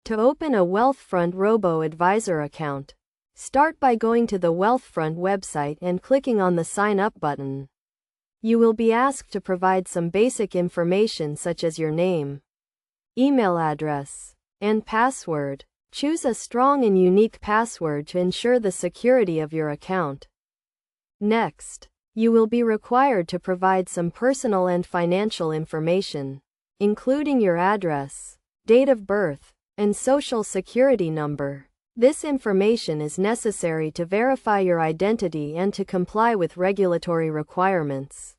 To open a Wealthfront Robo-Advisor account, start by going to the Wealthfront website and clicking on the Sign Up button. You will be asked to provide some basic information such as your name, email address, and password. Choose a strong and unique password to ensure the security of your account. Next, you will be required to provide some personal and financial information, including your address, date of birth, and social security number. This information is necessary to verify your identity and to comply with regulatory requirements.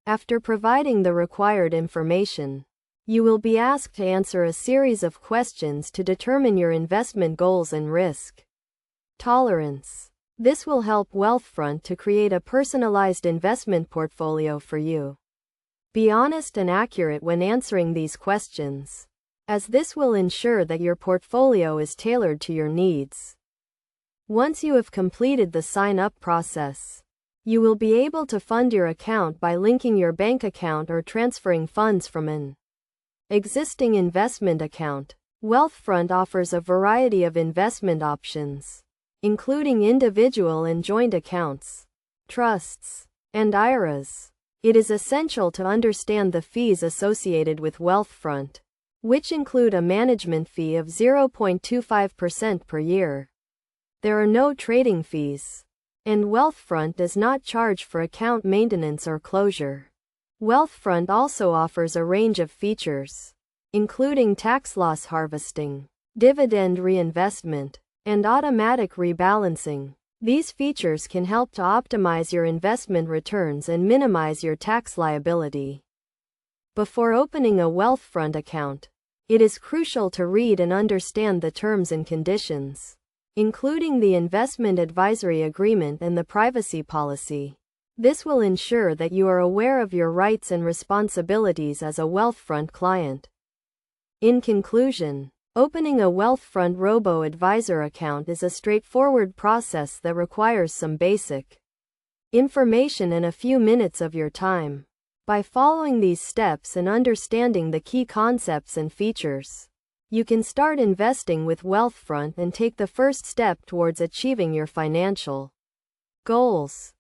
After providing the required information, you will be asked to answer a series of questions to determine your investment goals and risk tolerance. This will help Wealthfront to create a personalized investment portfolio for you. Be honest and accurate when answering these questions, as this will ensure that your portfolio is tailored to your needs. Once you have completed the sign-up process, you will be able to fund your account by linking your bank account or transferring funds from an existing investment account. Wealthfront offers a variety of investment options, including individual and joint accounts, trusts, and IRAs. It is essential to understand the fees associated with Wealthfront, which include a management fee of 0.25% per year. There are no trading fees, and Wealthfront does not charge for account maintenance or closure. Wealthfront also offers a range of features, including tax loss harvesting, dividend reinvestment, and automatic rebalancing. These features can help to optimize your investment returns and minimize your tax liability. Before opening a Wealthfront account, it is crucial to read and understand the terms and conditions, including the investment advisory agreement and the privacy policy. This will ensure that you are aware of your rights and responsibilities as a Wealthfront client. In conclusion, opening a Wealthfront Robo-Advisor account is a straightforward process that requires some basic information and a few minutes of your time. By following these steps and understanding the key concepts and features, you can start investing with Wealthfront and take the first step towards achieving your financial goals.